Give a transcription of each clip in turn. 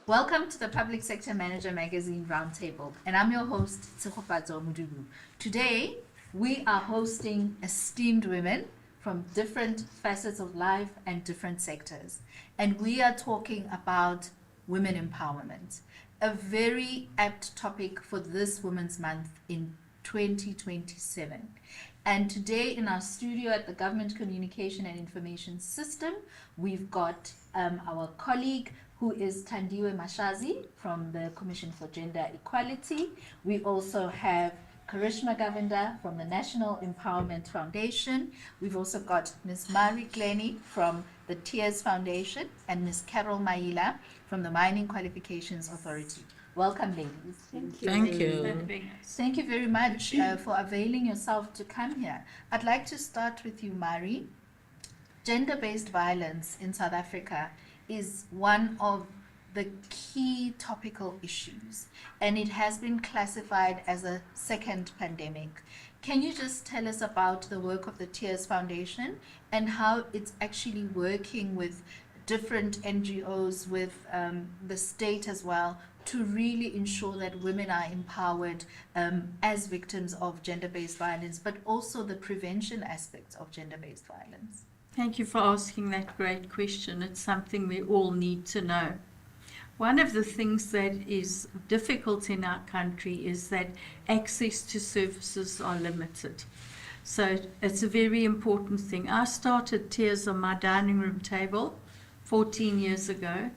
Welcome to the Public Sector Manager Magazine Roundtable, and I'm your host, Tsegopadzo Mudubu. Today, we are hosting esteemed women from different facets of life and different sectors, and we are talking about women empowerment, a very apt topic for this Women's Month in 2027. And today in our studio at the Government Communication and Information System, we've got our colleague who is Tandiwe Mashazi from the Commission for Gender Equality. We also have Karishma Govinda from the National Empowerment Foundation. We've also got Ms. Mari Glenny from the Tears Foundation and Ms. Carol Maila from the Mining Qualifications Authority. Welcome, ladies. Thank you. Thank you very much for availing yourself to come here. I'd like to start with you, Mari. Gender-based violence in South Africa is one of the key topical issues, and it has been classified as a second pandemic. Can you just tell us about the work of the Tears Foundation and how it's actually working with different NGOs, with the state as well, to really ensure that women are empowered as victims of gender-based violence, but also the prevention aspects of gender-based violence? Thank you for asking that great question. It's something we all need to know. One of the things that is difficult in our country is that access to services are limited. So it's a very important thing. I started Tears on my dining room table 14 years ago,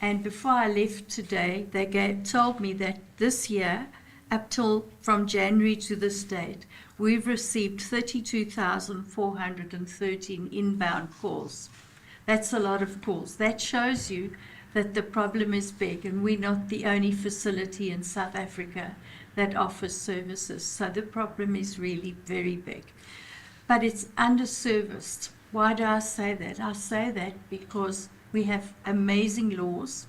and before I left today, they told me that this year, up till from January to this date, we've received 32,413 inbound calls. That's a lot of calls. That shows you that the problem is big, and we're not the only facility in South Africa that offers services. So the problem is really very big. But it's underserviced. Why do I say that? I say that because we have amazing laws.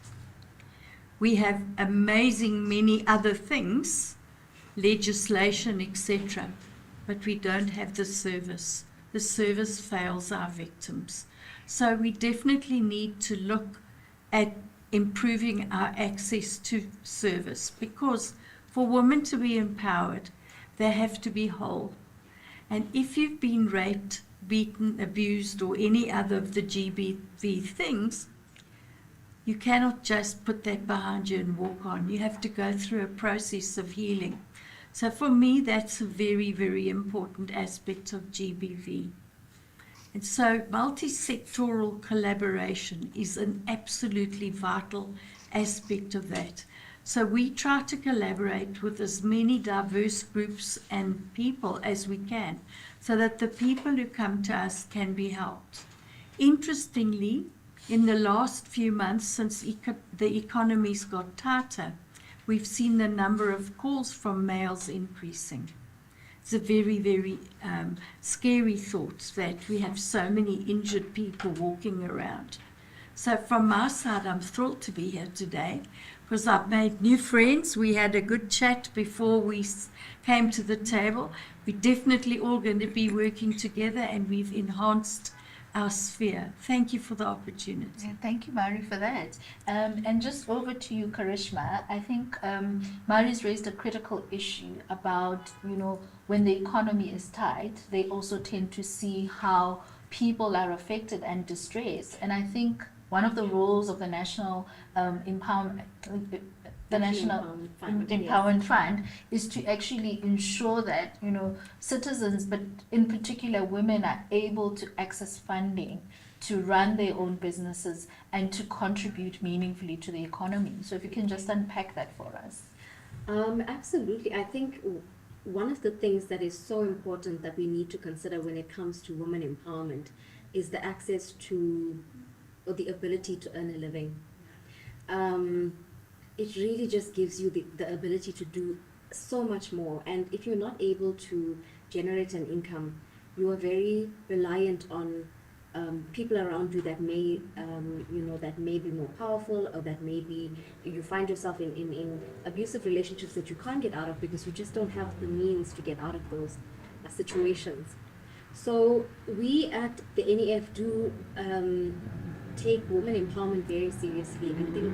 We have amazing many other things, legislation, etc. But we don't have the service. The service fails our victims. So we definitely need to look at improving our access to service, because for women to be empowered, they have to be whole. And if you've been raped, beaten, abused, or any other of the GBV things, you cannot just put that behind you and walk on. You have to go through a process of healing. So for me, that's a very, very important aspect of GBV. And so multi-sectoral collaboration is an absolutely vital aspect of that. So we try to collaborate with as many diverse groups and people as we can, so that the people who come to us can be helped. Interestingly, in the last few months, since the economy's got tighter, we've seen the number of calls from males increasing. It's a very, very scary thought that we have so many injured people walking around. So from my side, I'm thrilled to be here today because I've made new friends. We had a good chat before we came to the table. We're definitely all going to be working together, and we've enhanced our sphere. Thank you for the opportunity. Yeah, thank you, Mari, for that. And just over to you, Karishma. I think Mari's raised a critical issue about, when the economy is tight, they also tend to see how people are affected and distressed. And I think one of the roles of the National Empowerment Fund is to actually ensure that citizens, but in particular women, are able to access funding to run their own businesses and to contribute meaningfully to the economy. So if you can just unpack that for us. Absolutely. I think one of the things that is so important that we need to consider when it comes to women empowerment is the access to, or the ability to earn a living. It really just gives you the ability to do so much more. And if you're not able to generate an income, you are very reliant on people around you that may, that may be more powerful, or that maybe you find yourself in abusive relationships that you can't get out of because you just don't have the means to get out of those situations. So we at the NEF do take women empowerment very seriously. I think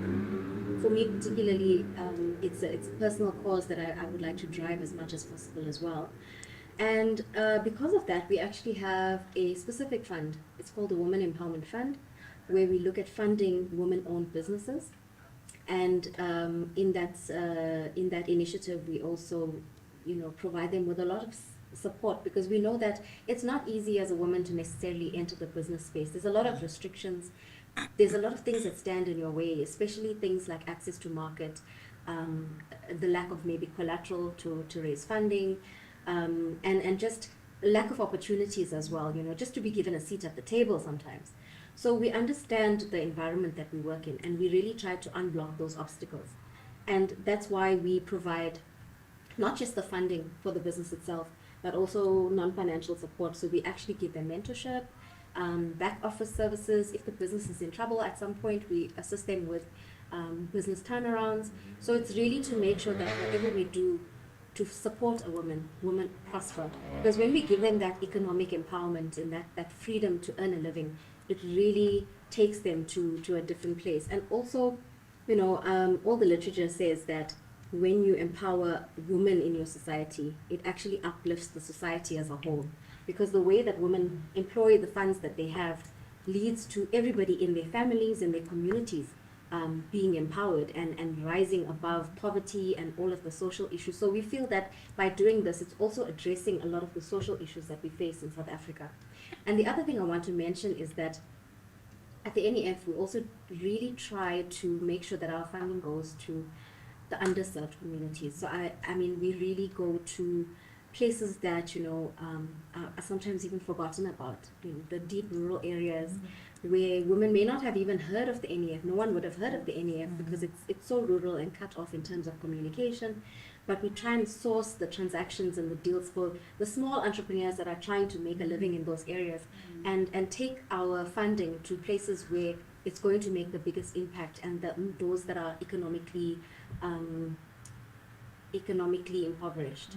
for me particularly, it's a personal cause that I would like to drive as much as possible as well. And because of that, we actually have a specific fund. It's called the Women Empowerment Fund, where we look at funding women-owned businesses. And in that initiative, we also, provide them with a lot of support, because we know that it's not easy as a woman to necessarily enter the business space. There's a lot of restrictions. There's a lot of things that stand in your way, especially things like access to market, the lack of maybe collateral to raise funding, and just lack of opportunities as well, just to be given a seat at the table sometimes. So we understand the environment that we work in, and we really try to unblock those obstacles. And that's why we provide not just the funding for the business itself, but also non-financial support. So we actually give them mentorship, back office services. If the business is in trouble at some point, we assist them with business turnarounds. So it's really to make sure that whatever we do to support a woman prosper. Because when we give them that economic empowerment and that freedom to earn a living, it really takes them to a different place. And also, all the literature says that when you empower women in your society, it actually uplifts the society as a whole. Because the way that women employ the funds that they have leads to everybody in their families and their communities being empowered and rising above poverty and all of the social issues. So we feel that by doing this, it's also addressing a lot of the social issues that we face in South Africa. And the other thing I want to mention is that at the NEF, we also really try to make sure that our funding goes to the underserved communities. So I mean, we really go to places that are sometimes even forgotten about, the deep rural areas, where women may not have even heard of the NEF. No one would have heard of the NEF because it's so rural and cut off in terms of communication. But we try and source the transactions and the deals for the small entrepreneurs that are trying to make a living in those areas, and take our funding to places where it's going to make the biggest impact, and those that are economically impoverished.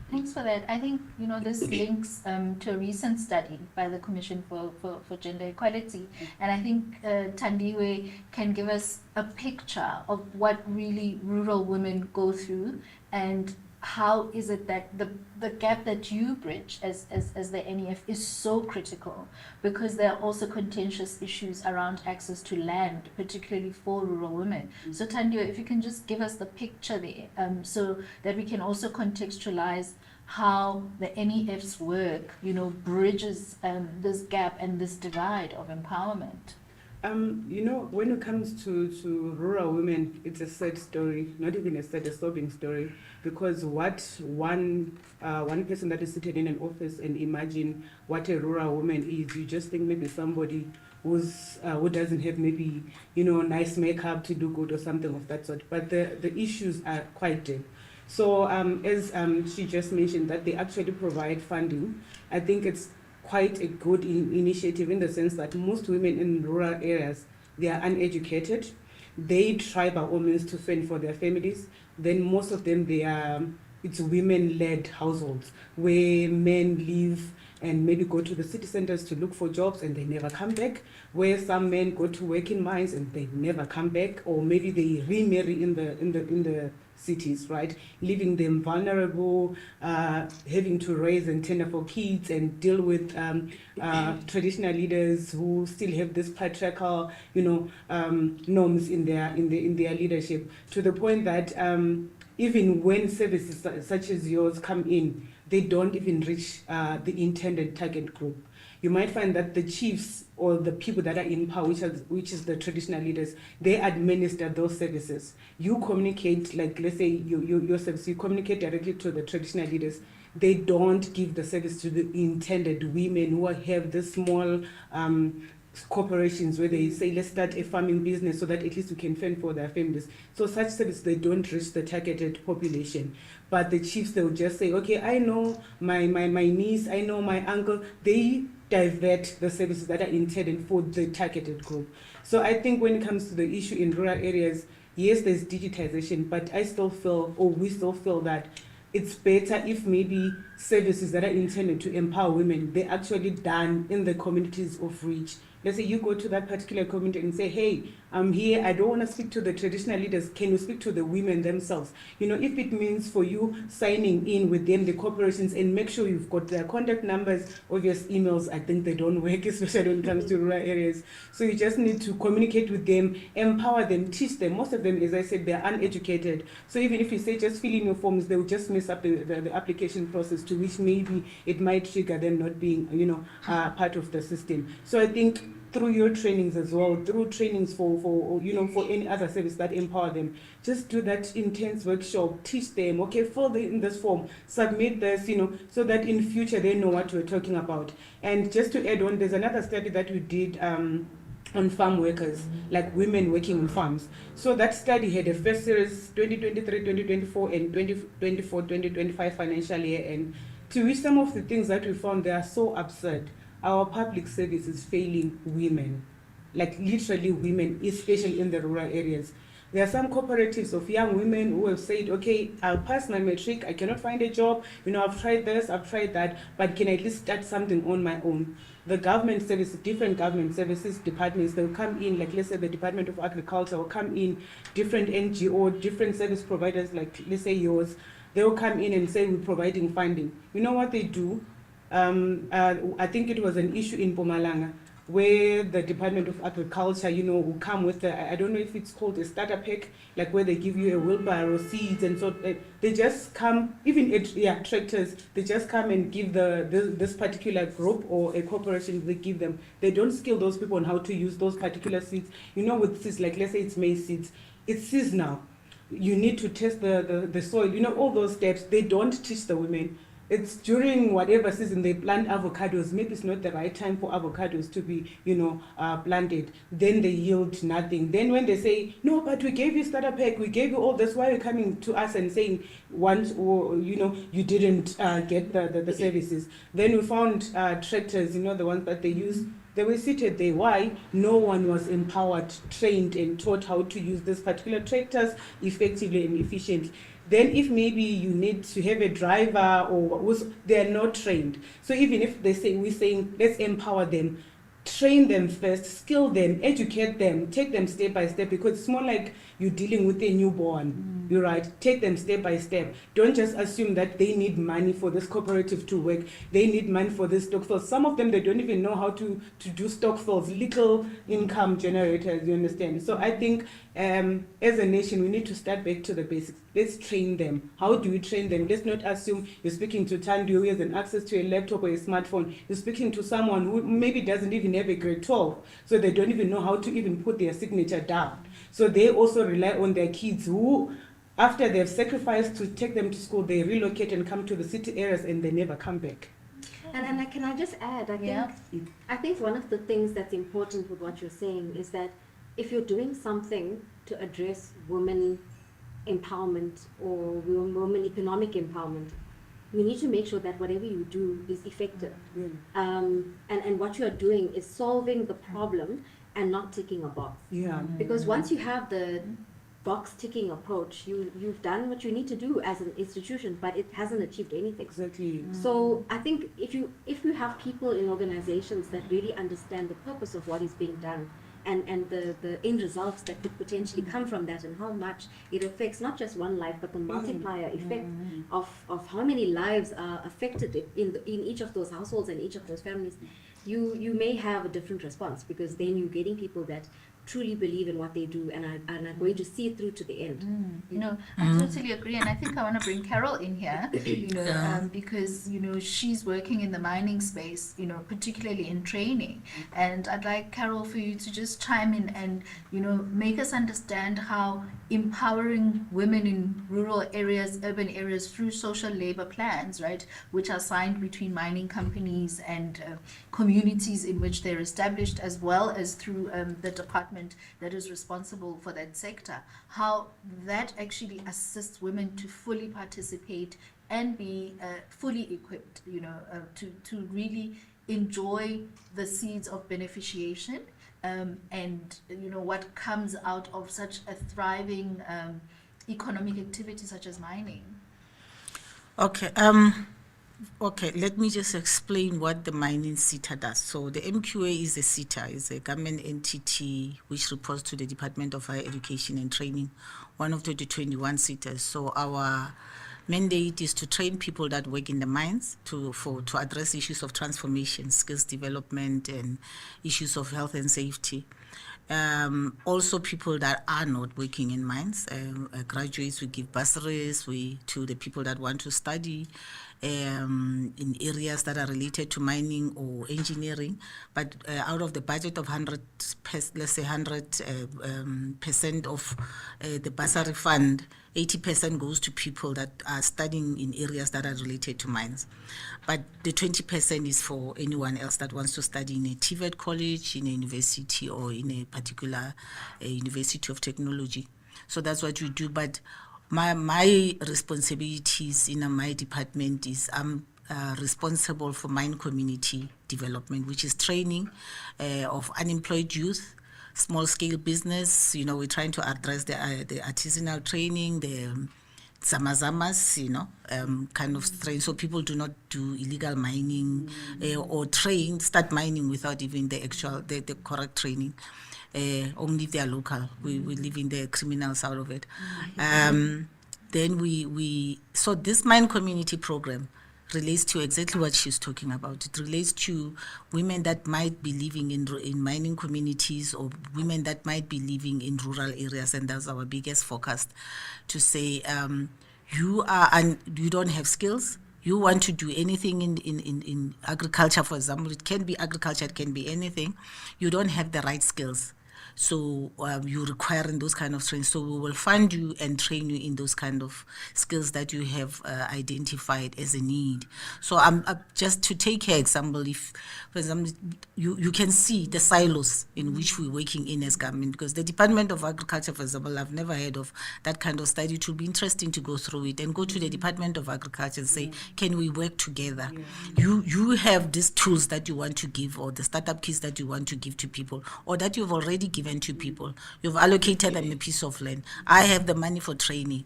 Thanks for that. I think this links to a recent study by the Commission for Gender Equality, and I think Thandiwe can give us a picture of what really rural women go through, and how is it that the gap that you bridge as the NEF is so critical, because there are also contentious issues around access to land, particularly for rural women. So Thandiwe, if you can just give us the picture there, so that we can also contextualize how the NEF's work, bridges this gap and this divide of empowerment. When it comes to rural women, it's a sad story, not even a sad, a sobbing story, because what one person that is seated in an office and imagine what a rural woman is, you just think maybe somebody who doesn't have maybe, nice makeup to do good or something of that sort. But the issues are quite deep. So as she just mentioned, that they actually provide funding, I think it's quite a good initiative, in the sense that most women in rural areas, they are uneducated. They try by all means to fend for their families. Then most of them, it's women-led households where men live and maybe go to the city centers to look for jobs and they never come back, where some men go to work in mines and they never come back, or maybe they remarry in the cities, right, leaving them vulnerable, having to raise and tender for kids and deal with traditional leaders who still have this patriarchal, norms in their leadership, to the point that even when services such as yours come in, they don't even reach the intended target group. You might find that the chiefs or the people that are in power, which is the traditional leaders, they administer those services. You communicate, like let's say your service, you communicate directly to the traditional leaders. They don't give the service to the intended women who have the small corporations where they say, let's start a farming business so that at least we can fend for their families. So such service, they don't reach the targeted population. But the chiefs, they'll just say, okay, I know my niece, I know my uncle. They divert the services that are intended for the targeted group. So I think when it comes to the issue in rural areas, yes, there's digitization, but I still feel, or we still feel that it's better if maybe services that are intended to empower women, they're actually done in the communities of reach. Let's say you go to that particular community and say, hey, I'm here, I don't want to speak to the traditional leaders, can you speak to the women themselves? You know, if it means for you signing in with them, the corporations, and make sure you've got their contact numbers, obvious emails, I think they don't work, especially when it comes to rural areas. So you just need to communicate with them, empower them, teach them. Most of them, as I said, they're uneducated. So even if you say just fill in your forms, they will just mess up the application process, to which maybe it might trigger them not being, part of the system. So I think through your trainings as well, through trainings for any other service that empower them, just do that intense workshop, teach them, okay, fill in this form, submit this, so that in future they know what we're talking about. And just to add on, there's another study that we did on farm workers, like women working on farms. So that study had a first series 2023, 2024, and 2024, 2025 financial year, and to which some of the things that we found, they are so absurd. Our public service is failing women, like literally women, especially in the rural areas. There are some cooperatives of young women who have said, okay, I'll pass my matric, I cannot find a job, I've tried this, I've tried that, but can I at least start something on my own? The government services, different government services departments, they'll come in, like let's say the Department of Agriculture will come in, different NGO, different service providers, like let's say yours, they'll come in and say we're providing funding. You know what they do? I think it was an issue in Mpumalanga where the Department of Agriculture, will come with I don't know if it's called a starter pack, like where they give you a wheelbarrow, seeds, and so they just come, even tractors, they just come and give this particular group or a corporation, they give them. They don't skill those people on how to use those particular seeds. With seeds, like let's say it's maize seeds, it's seasonal. You need to test the soil, all those steps, they don't teach the women. It's during whatever season they plant avocados. Maybe it's not the right time for avocados to be, planted. Then they yield nothing. Then when they say, no, but we gave you starter pack, we gave you all this, why are you coming to us and saying once or, you didn't get the services? Then we found tractors, the ones that they use. They were seated there. Why? No one was empowered, trained, and taught how to use these particular tractors effectively and efficiently. Then if maybe you need to have a driver they're not trained. So even if we're saying, let's empower them, train them first, skill them, educate them, take them step by step, because it's more like you're dealing with a newborn. You're right. Take them step by step. Don't just assume that they need money for this cooperative to work. They need money for this stock fill. Some of them, they don't even know how to do stock fills, little income generators, you understand? So I think as a nation, we need to start back to the basics. Let's train them. How do we train them? Let's not assume you're speaking to Tandu who has an access to a laptop or a smartphone. You're speaking to someone who maybe doesn't even have a grade 12, so they don't even know how to even put their signature down. So they also rely on their kids who, after they've sacrificed to take them to school, they relocate and come to the city areas and they never come back. And can I just add, I think one of the things that's important with what you're saying is that if you're doing something to address women empowerment or women economic empowerment, you need to make sure that whatever you do is effective. And what you're doing is solving the problem and not ticking a box. Because once you have the box ticking approach, you've done what you need to do as an institution, but it hasn't achieved anything. Exactly. So I think if you have people in organizations that really understand the purpose of what is being done, and the end results that could potentially come from that, and how much it affects not just one life, but the multiplier effect of how many lives are affected in each of those households and each of those families, you may have a different response, because then you're getting people that truly believe in what they do and are going to see it through to the end. I totally agree, and I think I want to bring Carol in here, because she's working in the mining space, particularly in training, and I'd like Carol for you to just chime in and make us understand how empowering women in rural areas, urban areas through social labor plans, right, which are signed between mining companies and communities in which they're established, as well as through the department that is responsible for that sector, how that actually assists women to fully participate and be fully equipped, to really enjoy the seeds of beneficiation, and what comes out of such a thriving economic activity such as mining. Okay. Okay, let me just explain what the mining SETA does. So the MQA is a SETA, is a government entity which reports to the Department of Higher Education and Training, one of the 21 SETAs. So our mandate is to train people that work in the mines to address issues of transformation, skills development, and issues of health and safety. Also people that are not working in mines, graduates, we give bursaries to the people that want to study in areas that are related to mining or engineering, but out of the budget of 100%, let's say 100% of the bursary fund, 80% goes to people that are studying in areas that are related to mines. But the 20% is for anyone else that wants to study in a TVET college, in a university, or in a particular university of technology. So that's what we do. But my responsibilities in my department is I'm responsible for mine community development, which is training of unemployed youth, small-scale business. We're trying to address the artisanal training, the zamazamas, kind of train, so people do not do illegal mining or start mining without even the correct training. Only if they are local. We live in the criminal side of it. Then so this mine community program relates to exactly what she's talking about. It relates to women that might be living in mining communities, or women that might be living in rural areas, and that's our biggest focus, to say you don't have skills, you want to do anything in agriculture, for example. It can be agriculture, it can be anything. You don't have the right skills. So you require in those kind of training. So we will fund you and train you in those kind of skills that you have identified as a need. So just to take an example, if, for example, you can see the silos in which we're working in as government, because the Department of Agriculture, for example, I've never heard of that kind of study. It will be interesting to go through it and go to the Department of Agriculture and say, can we work together? You have these tools that you want to give, or the startup kits that you want to give to people, or that you've already given to people. You've allocated them a piece of land. I have the money for training,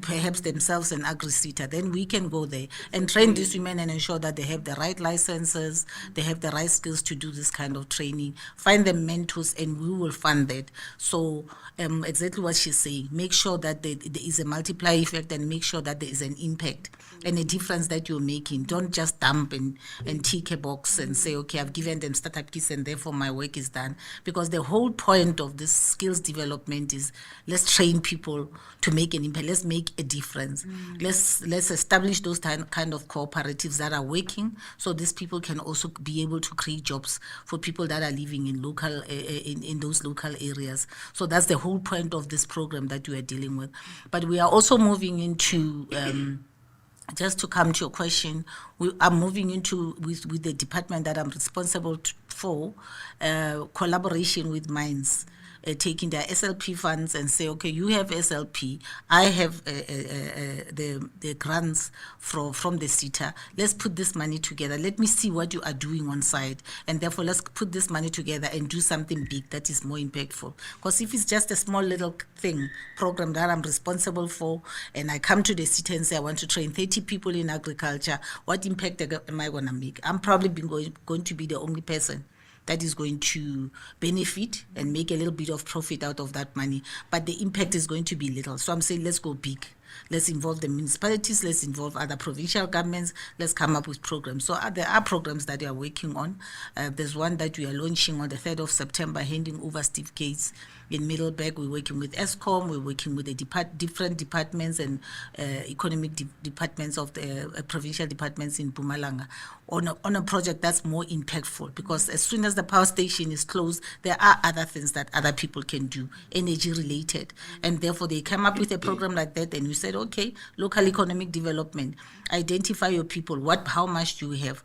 perhaps themselves an agri-SETA. Then we can go there and train these women and ensure that they have the right licenses, they have the right skills to do this kind of training, find them mentors, and we will fund that. So exactly what she's saying, make sure that there is a multiplier effect, and make sure that there is an impact and a difference that you're making. Don't just dump and tick a box and say, okay, I've given them startup kits and therefore my work is done. Because the whole point of this skills development is, let's train people to make an impact. Let's make a difference. Let's establish those kind of cooperatives that are working, so these people can also be able to create jobs for people that are living in local in those local areas. So that's the whole point of this program that we are dealing with. But we are also moving into just to come to your question, we are moving into, with the department that I'm responsible for, collaboration with mines, taking their SLP funds and say, okay, you have SLP, I have the grants from the SETA. Let's put this money together. Let me see what you are doing on site, and therefore let's put this money together and do something big that is more impactful. Because if it's just a small little program that I'm responsible for, and I come to the SETA and say I want to train 30 people in agriculture, what impact am I going to make? I'm probably going to be the only person that is going to benefit and make a little bit of profit out of that money, but the impact is going to be little. So I'm saying, let's go big. Let's involve the municipalities, let's involve other provincial governments, let's come up with programs. So there are programs that we are working on. There's one that we are launching on the 3rd of September, handing over certificates in Middleburg. We're working with ESCOM, we're working with the different departments and economic departments of the provincial departments in Mpumalanga on a project that's more impactful, because as soon as the power station is closed, there are other things that other people can do, energy related, and therefore they come up with a program like that, and we said, okay, local economic development, identify your people, how much do we have,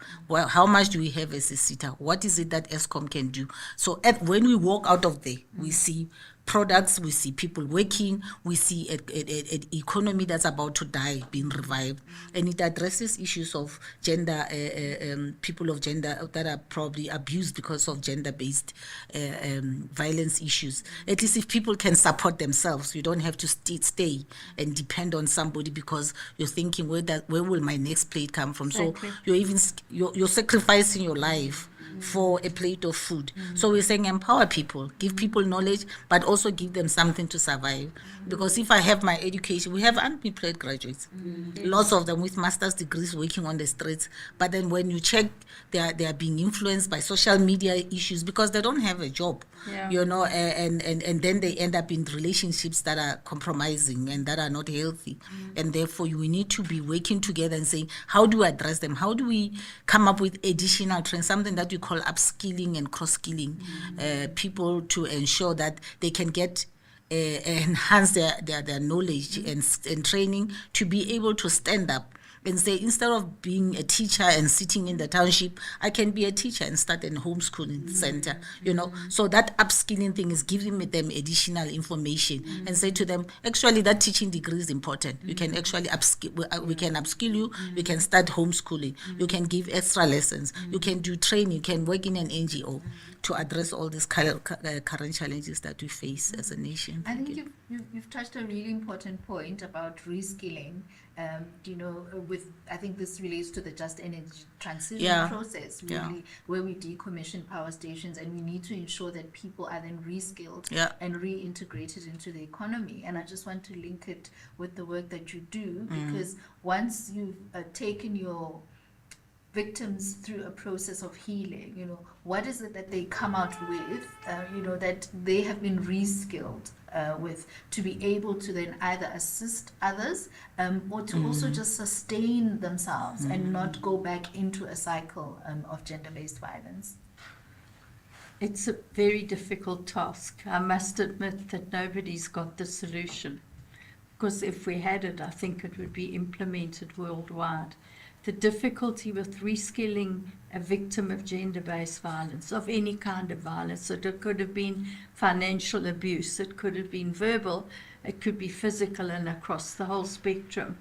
how much do we have as a SETA, what is it that ESCOM can do? So when we walk out of there, we see products, we see people working, we see an economy that's about to die being revived. And it addresses issues of gender, people of gender that are probably abused because of gender-based violence issues. At least if people can support themselves, you don't have to stay and depend on somebody because you're thinking, where will my next plate come from? Exactly. So you're sacrificing your life for a plate of food. So we're saying empower people, give people knowledge, but also give them something to survive. Because if I have my education, we have unemployed graduates, lots of them with master's degrees working on the streets. But then when you check, they are being influenced by social media issues because they don't have a job. Yeah. You know, and then they end up in relationships that are compromising and that are not healthy. And therefore, we need to be working together and saying, how do we address them? How do we come up with additional trends, something that we call upskilling and cross-skilling people to ensure that they can get enhance their knowledge and training to be able to stand up and say, instead of being a teacher and sitting in the township, I can be a teacher and start a homeschooling center, you know. So that upskilling thing is giving them additional information and say to them, actually, that teaching degree is important. You can actually upskill, we can upskill you, you can start homeschooling, you can give extra lessons, you can do training, you can work in an NGO to address all these current challenges that we face as a nation. I think you've touched a really important point about reskilling. You know, I think this relates to the just energy transition process, really, where we decommission power stations, and we need to ensure that people are then reskilled and reintegrated into the economy. And I just want to link it with the work that you do, because once you've taken your victims through a process of healing, you know, what is it that they come out with, you know, that they have been reskilled with, to be able to then either assist others or to also just sustain themselves and not go back into a cycle of gender-based violence? It's a very difficult task. I must admit that nobody's got the solution, because if we had it, I think it would be implemented worldwide. The difficulty with reskilling a victim of gender-based violence, of any kind of violence, so it could have been financial abuse, it could have been verbal, it could be physical, and across the whole spectrum,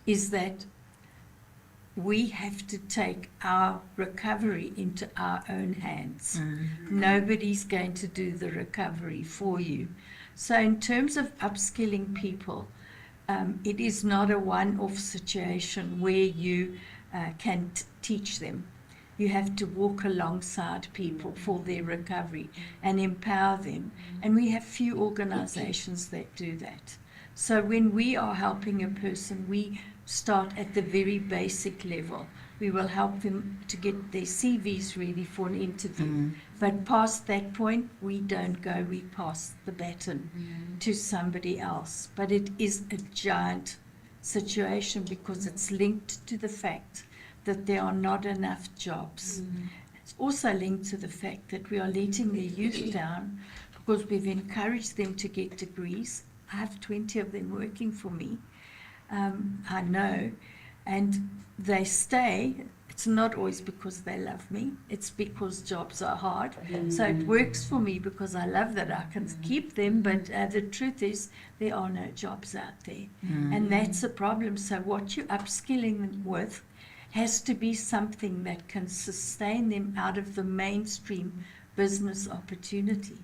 is that we have to take our recovery into our own hands. Nobody's going to do the recovery for you. So in terms of upskilling people, it is not a one-off situation where you can teach them. You have to walk alongside people for their recovery and empower them. And we have few organizations that do that. So when we are helping a person, we start at the very basic level. We will help them to get their CVs ready for an interview. But past that point, we don't go, we pass the baton to somebody else. But it is a giant situation because it's linked to the fact that there are not enough jobs. It's also linked to the fact that we are letting the youth down because we've encouraged them to get degrees. I have 20 of them working for me. I know. And they stay. It's not always because they love me. It's because jobs are hard. So it works for me because I love that I can keep them. But the truth is there are no jobs out there. And that's a problem. So what you're upskilling them with has to be something that can sustain them out of the mainstream business opportunity.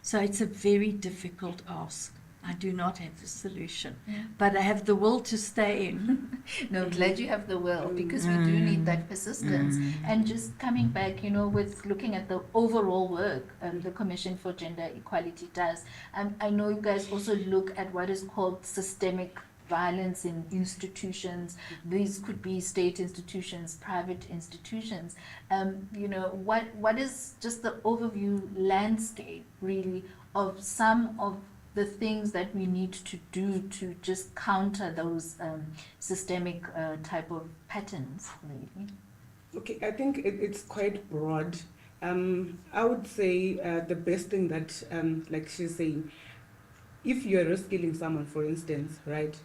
So it's a very difficult ask. I do not have the solution, but I have the will to stay in. No, glad you have the will, because we do need that persistence. And just coming back, you know, with looking at the overall work the Commission for Gender Equality does, I know you guys also look at what is called systemic violence in institutions. These could be state institutions, private institutions. You know, what is just the overview landscape, really, of some of the things that we need to do to just counter those systemic type of patterns, really? Okay, I think it's quite broad. I would say the best thing that, like she's saying, if you're reskilling someone, for instance, right,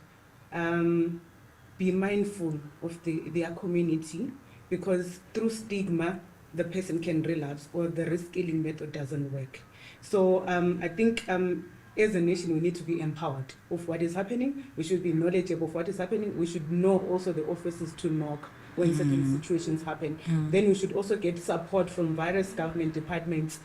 be mindful of their community, because through stigma, the person can relapse or the reskilling method doesn't work. So I think as a nation, we need to be empowered of what is happening. We should be knowledgeable of what is happening. We should know also the offices to knock when certain situations happen. Then we should also get support from various government departments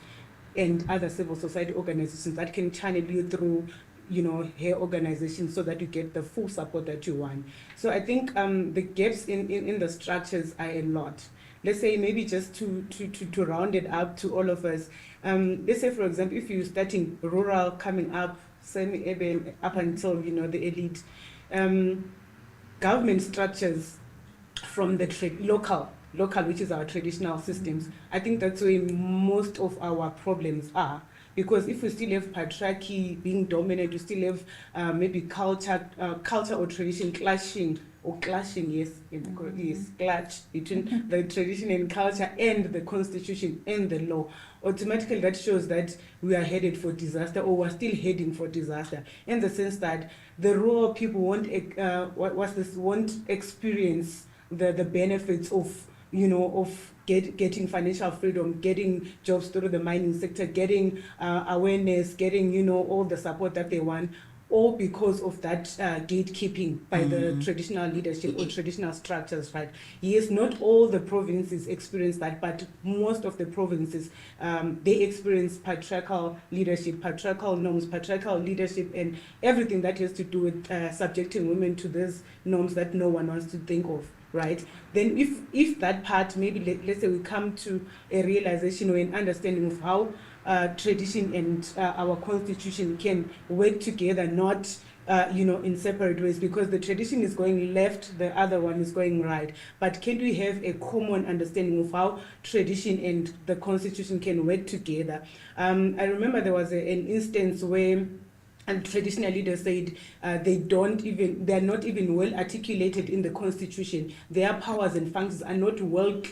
and other civil society organizations that can channel you through, her organization, so that you get the full support that you want. So I think the gaps in the structures are a lot. Let's say maybe just to round it up to all of us, let's say, for example, if you're starting rural, coming up, semi-urban, up until, the elite, government structures from the local, which is our traditional systems, I think that's where most of our problems are. Because if we still have patriarchy being dominant, we still have maybe culture or tradition clashing, yes, clash between the tradition and culture and the constitution and the law, automatically that shows that we are headed for disaster, or we're still heading for disaster, in the sense that the rural people won't experience the benefits of getting financial freedom, getting jobs through the mining sector, getting awareness, getting all the support that they want, all because of that gatekeeping by the traditional leadership or traditional structures, right? Yes, not all the provinces experience that, but most of the provinces, they experience patriarchal leadership, patriarchal norms, patriarchal leadership, and everything that has to do with subjecting women to these norms that no one wants to think of. Right? Then if that part, maybe let's say we come to a realization or an understanding of how tradition and our constitution can work together, not in separate ways, because the tradition is going left, the other one is going right. But can we have a common understanding of how tradition and the constitution can work together? I remember there was an instance where traditional leaders said they're not even well articulated in the constitution. Their powers and functions are not well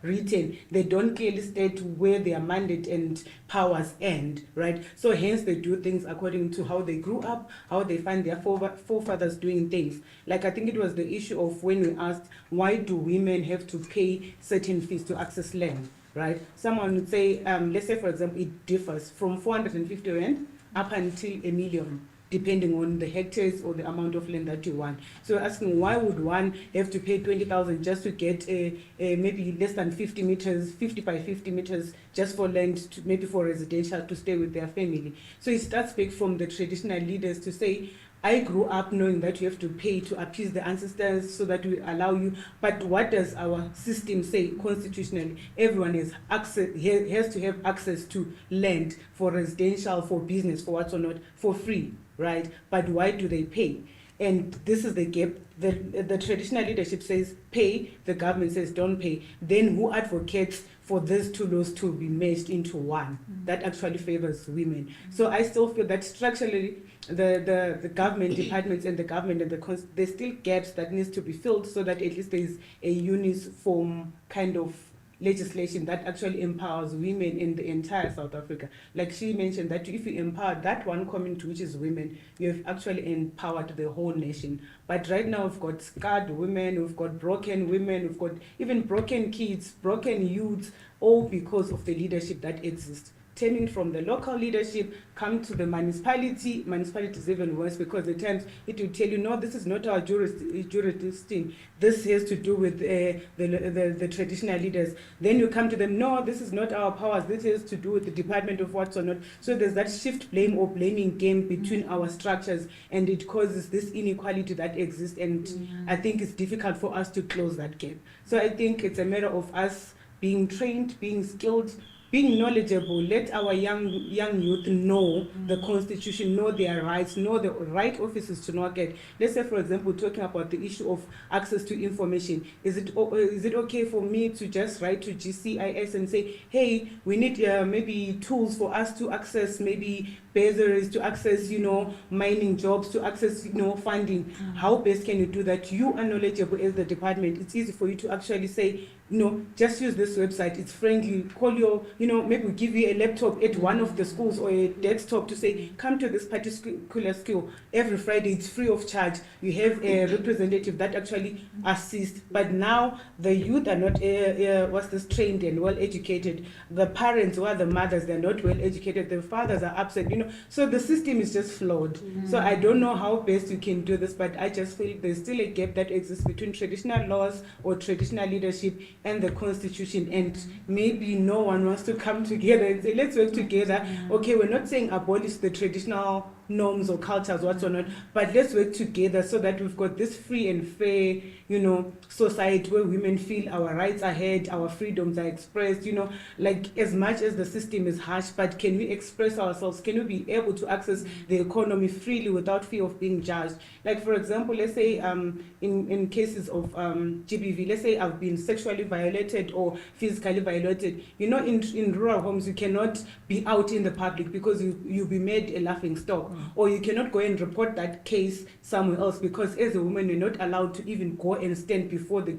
written. They don't clearly state where their mandate and powers end, right? So hence they do things according to how they grew up, how they find their forefathers doing things. Like, I think it was the issue of when we asked, why do women have to pay certain fees to access land, right? Someone would say, let's say, for example, it differs from 450 rand up until 1 million, depending on the hectares or the amount of land that you want. So asking, why would one have to pay 20,000 just to get a maybe less than 50 meters, 50 by 50 meters, just for land, maybe for residential, to stay with their family? So it starts back from the traditional leaders to say, I grew up knowing that you have to pay to appease the ancestors so that we allow you. But what does our system say constitutionally? Everyone has to have access to land for residential, for business, for what's or not, for free, right? But why do they pay? And this is the gap. The traditional leadership says pay, the government says don't pay. Then who advocates for these two laws to be merged into one? That actually favors women. So I still feel that structurally the government departments and the government and there's still gaps that needs to be filled, so that at least there's a uniform kind of legislation that actually empowers women in the entire South Africa. Like she mentioned, that if you empower that one community, which is women, you have actually empowered the whole nation. But right now we've got scarred women, we've got broken women, we've got even broken kids, broken youths, all because of the leadership that exists. Turning from the local leadership, come to the municipality is even worse, because at times it will tell you, no, this is not our jurisdiction. This has to do with the traditional leaders. Then you come to them, no, this is not our powers. This has to do with the Department of what's or not. So there's that shift blame or blaming game between our structures, and it causes this inequality that exists. And I think it's difficult for us to close that gap. So I think it's a matter of us being trained, being skilled, being knowledgeable. Let our young youth know the constitution, know their rights, know the right offices to knock at. Let's say, for example, talking about the issue of access to information. Is it okay for me to just write to GCIS and say, hey, we need maybe tools for us to access maybe bursaries, to access, mining jobs, to access, funding? How best can you do that? You are knowledgeable as the department. It's easy for you to actually say, just use this website. It's friendly. Call your, maybe we give you a laptop at one of the schools or a desktop to say, come to this particular school every Friday. It's free of charge. You have a representative that actually assists. But now the youth are not, trained and well educated. The parents, who are the mothers, they're not well educated. The fathers are upset, So the system is just flawed. So I don't know how best you can do this, but I just feel there's still a gap that exists between traditional laws or traditional leadership and the constitution, and maybe no one wants to come together and say, let's work together. Okay, we're not saying abolish the traditional norms or cultures, what's or not, but let's work together so that we've got this free and fair, society where women feel our rights are heard, our freedoms are expressed, like as much as the system is harsh, but can we express ourselves? Can we be able to access the economy freely without fear of being judged? Like, for example, let's say in cases of GBV, let's say I've been sexually violated or physically violated, in rural homes, you cannot be out in the public because you'll be made a laughing stock. Or you cannot go and report that case somewhere else because as a woman you're not allowed to even go and stand before the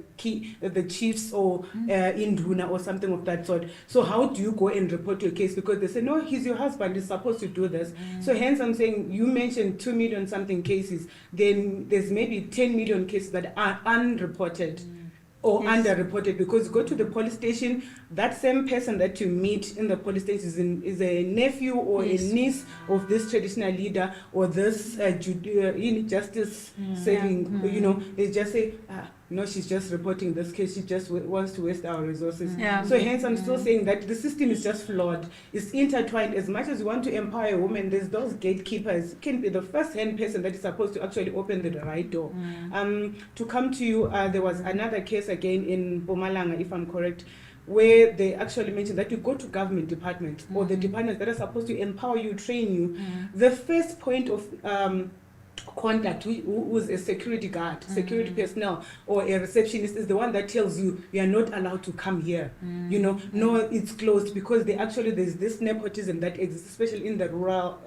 chiefs or Induna or something of that sort. So how do you go and report your case? Because they say, no, he's your husband, he's supposed to do this. So hence I'm saying, you mentioned 2 million something cases, then there's maybe 10 million cases that are unreported. Or underreported, because you go to the police station, that same person that you meet in the police station is a nephew or a niece of this traditional leader or this justice saving, they just say, no, she's just reporting this case, she just wants to waste our resources. So hence I'm still saying that the system is just flawed. It's intertwined. As much as you want to empower a woman, there's those gatekeepers. It can be the first-hand person that is supposed to actually open the right door. To come to you, there was another case again in Mpumalanga, if I'm correct, where they actually mentioned that you go to government departments or the departments that are supposed to empower you, train you. The first point of contact, who's a security guard, security personnel, or a receptionist, is the one that tells you are not allowed to come here. No, it's closed, because there's this nepotism that exists, especially in the rural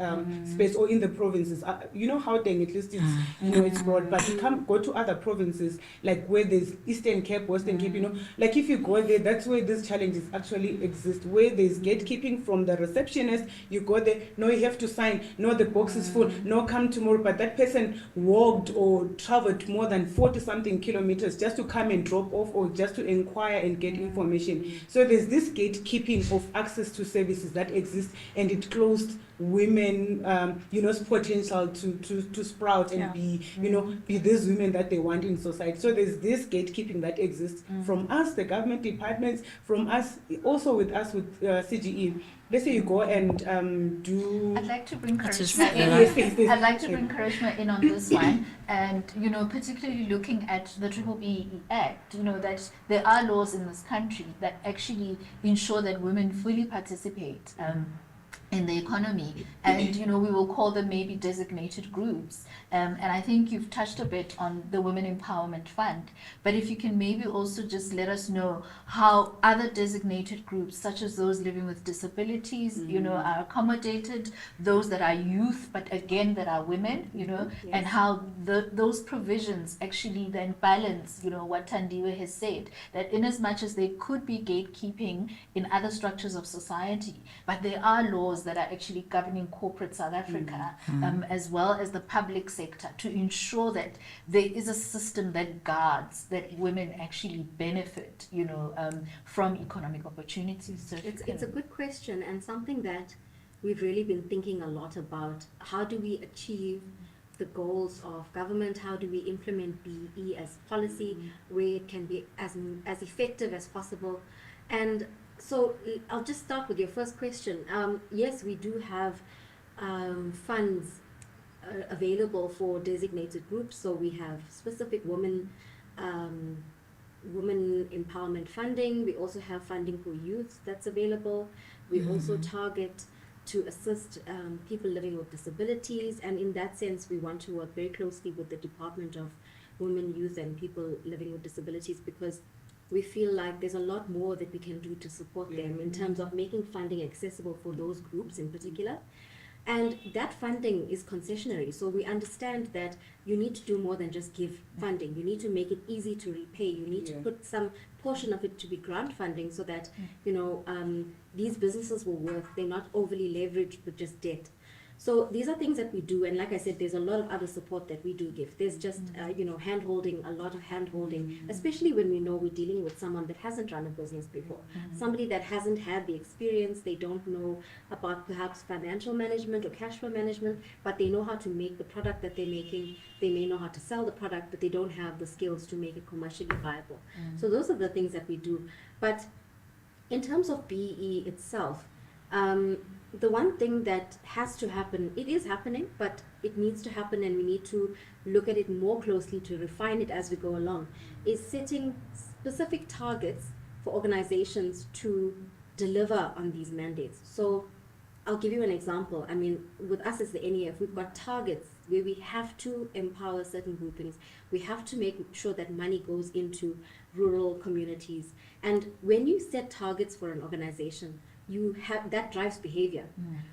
space or in the provinces. Gauteng, at least it's broad, but you can't go to other provinces like where there's Eastern Cape, Western Cape. Like if you go there, that's where these challenges actually exist, where there's gatekeeping from the receptionist. You go there, no, you have to sign, no, the box is full, no, come tomorrow, but that person walked or traveled more than 40-something kilometers just to come and drop off or just to inquire and get information. So there's this gatekeeping of access to services that exists, and it closed women, potential to sprout and be these women that they want in society. So there's this gatekeeping that exists from us, the government departments, from us, also with us with CGE. Let's say you go and do. I'd like to bring Just- Karishma in. Yes. I'd like to bring Karishma in on this one, and particularly looking at the BBBE Act, that there are laws in this country that actually ensure that women fully participate in the economy, and we will call them maybe designated groups, and I think you've touched a bit on the Women Empowerment Fund, but if you can maybe also just let us know how other designated groups, such as those living with disabilities, are accommodated, those that are youth but again that are women, and how those provisions actually then balance what Tandiwe has said, that in as much as there could be gatekeeping in other structures of society, but there are laws that are actually governing corporate South Africa, as well as the public sector, to ensure that there is a system that guards that women actually benefit, from economic opportunities. So It's a good question, and something that we've really been thinking a lot about. How do we achieve the goals of government? How do we implement BE as policy where it can be as effective as possible? And so I'll just start with your first question. Yes, we do have funds available for designated groups. So we have specific women empowerment funding. We also have funding for youth that's available. We also target to assist people living with disabilities, and in that sense we want to work very closely with the Department of Women, Youth and People Living with Disabilities, because we feel like there's a lot more that we can do to support them in terms of making funding accessible for those groups in particular. And that funding is concessionary. So we understand that you need to do more than just give funding. You need to make it easy to repay. You need to put some portion of it to be grant funding so that, these businesses will work. They're not overly leveraged with just debt. So these are things that we do, and like I said, there's a lot of other support that we do give. There's just, hand-holding, a lot of hand-holding, especially when we know we're dealing with someone that hasn't run a business before, somebody that hasn't had the experience, they don't know about perhaps financial management or cash flow management, but they know how to make the product that they're making. They may know how to sell the product, but they don't have the skills to make it commercially viable. So those are the things that we do. But in terms of BEE itself, the one thing that has to happen, it is happening, but it needs to happen, and we need to look at it more closely to refine it as we go along, is setting specific targets for organizations to deliver on these mandates. So I'll give you an example. I mean, with us as the NEF, we've got targets where we have to empower certain groupings. We have to make sure that money goes into rural communities. And when you set targets for an organization, that drives behavior.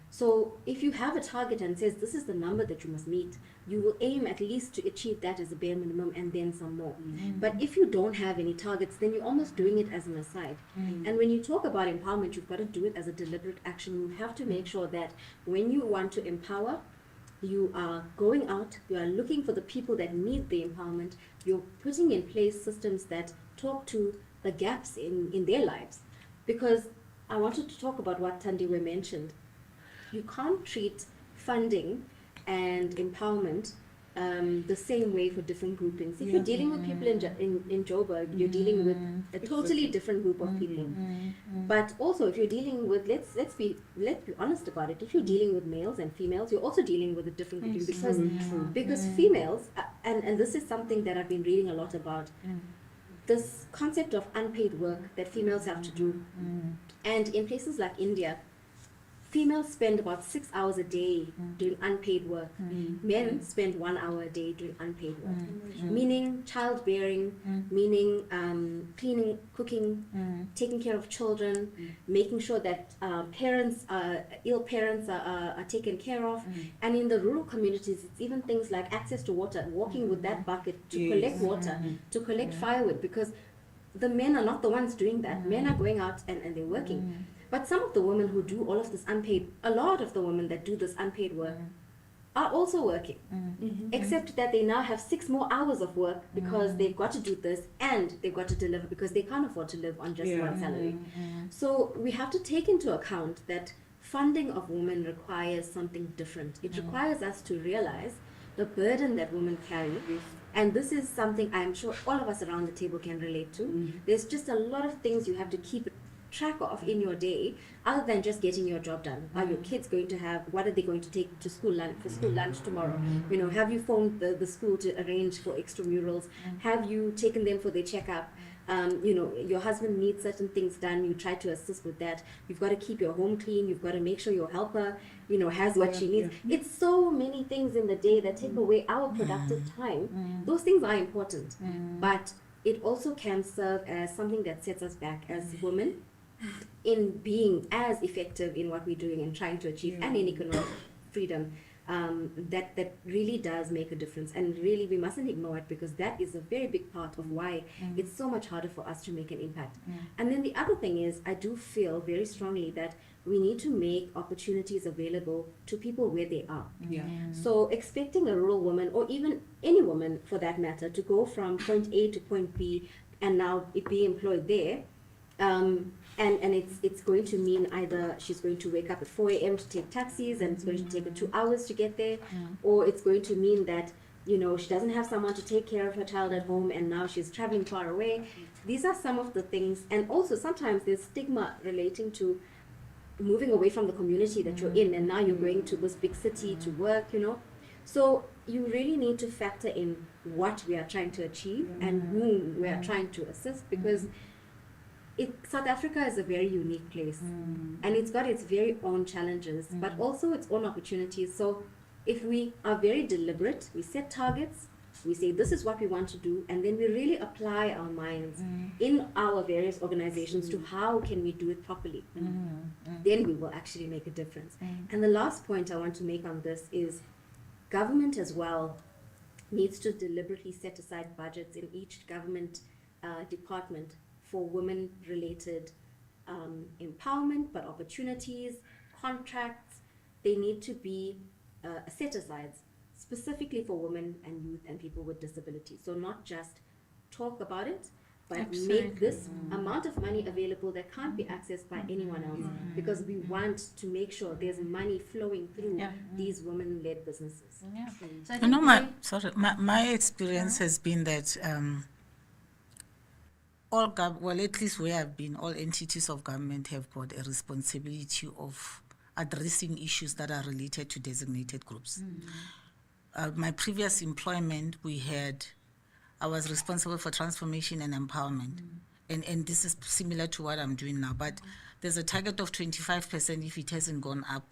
So if you have a target and says this is the number that you must meet, you will aim at least to achieve that as a bare minimum and then some more. But if you don't have any targets, then you're almost doing it as an aside. And when you talk about empowerment, you've got to do it as a deliberate action. You have to make sure that when you want to empower, you are going out, you are looking for the people that need the empowerment, you're putting in place systems that talk to the gaps in their lives. Because I wanted to talk about what Tandiwe mentioned. You can't treat funding and empowerment the same way for different groupings. If you're dealing with people in Joburg, you're dealing with a totally different group of people. But also, if you're dealing with, let's be honest about it. If you're dealing with males and females, you're also dealing with a different grouping because females, and this is something that I've been reading a lot about. This concept of unpaid work that females have to do. And in places like India, females spend about 6 hours a day doing unpaid work. Men spend 1 hour a day doing unpaid work. Meaning childbearing, meaning cleaning, cooking, taking care of children, making sure that ill parents are taken care of. And in the rural communities, it's even things like access to water, walking with that bucket to collect water, to collect firewood, because the men are not the ones doing that. Men are going out and they're working. But some of the women who do all of this unpaid, a lot of the women that do this unpaid work are also working. Except that they now have 6 more hours of work because they've got to do this and they've got to deliver because they can't afford to live on just one salary. So we have to take into account that funding of women requires something different. It requires us to realize the burden that women carry. And this is something I'm sure all of us around the table can relate to. There's just a lot of things you have to keep track of in your day, other than just getting your job done. Are your kids going to have, what are they going to take to school lunch tomorrow? Have you phoned the school to arrange for extramurals? Have you taken them for their checkup? Your husband needs certain things done, you try to assist with that. You've got to keep your home clean, you've got to make sure your helper, has what she needs. It's so many things in the day that take away our productive time. Those things are important, but it also can serve as something that sets us back as women in being as effective in what we're doing and trying to achieve and in economic freedom. That really does make a difference, and really we mustn't ignore it, because that is a very big part of why it's so much harder for us to make an impact. And then the other thing is, I do feel very strongly that we need to make opportunities available to people where they are. So expecting a rural woman, or even any woman for that matter, to go from point A to point B and now be employed there, and it's going to mean either she's going to wake up at 4 a.m. to take taxis, and it's going to take her 2 hours to get there, or it's going to mean that she doesn't have someone to take care of her child at home, and now she's traveling far away. These are some of the things. And also sometimes there's stigma relating to moving away from the community that you're in, and now you're going to this big city to work. So you really need to factor in what we are trying to achieve and whom we are trying to assist, because South Africa is a very unique place, and it's got its very own challenges, but also its own opportunities. So if we are very deliberate, we set targets, We say, this is what we want to do, and then we really apply our minds in our various organizations to how can we do it properly. Then we will actually make a difference. And the last point I want to make on this is government as well needs to deliberately set aside budgets in each government department for women-related empowerment, but opportunities, contracts. They need to be set-asides specifically for women and youth and people with disabilities. So not just talk about it, but Absolutely. make this amount of money available that can't be accessed by anyone else, because we want to make sure there's money flowing through Yeah. these women-led businesses. Yeah. So I You think know, we- my experience has been that well, at least where I've been, all entities of government have got a responsibility of addressing issues that are related to designated groups. My previous employment, I was responsible for transformation and empowerment. And this is similar to what I'm doing now, but there's a target of 25% if it hasn't gone up,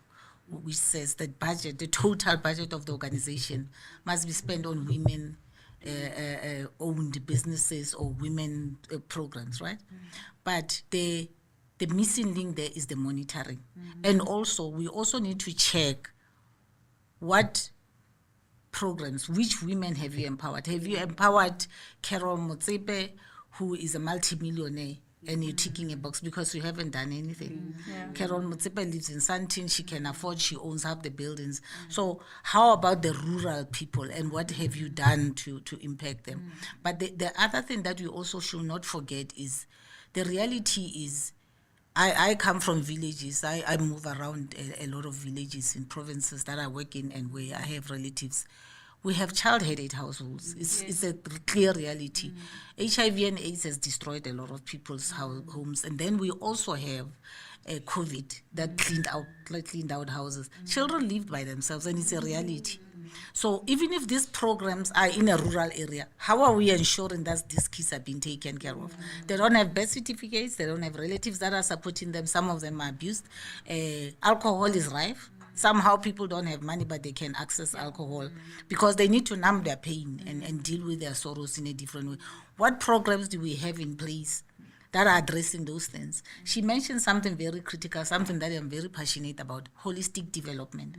which says that the total budget of the organization must be spent on women owned businesses or women programs, right? But the missing link there is the monitoring. And also, we also need to check what programs, which women have you empowered? Have you empowered Carol Motsepe, who is a multimillionaire, and you're ticking a box because you haven't done anything? Carol Motsepe lives in Sandton, she can afford, she owns half the buildings. So how about the rural people, and what have you done to impact them? But the other thing that we also should not forget is the reality is, I come from villages. I move around a lot of villages in provinces that I work in and where I have relatives. We have child-headed households. It's a clear reality. HIV and AIDS has destroyed a lot of people's homes. And then we also have COVID that cleaned out houses. Children live by themselves, and it's a reality. So even if these programs are in a rural area, how are we ensuring that these kids are being taken care of? They don't have birth certificates. They don't have relatives that are supporting them. Some of them are abused. Alcohol is rife. Somehow people don't have money, but they can access alcohol because they need to numb their pain and deal with their sorrows in a different way. What programs do we have in place that are addressing those things? She mentioned something very critical, something that I'm very passionate about: holistic development.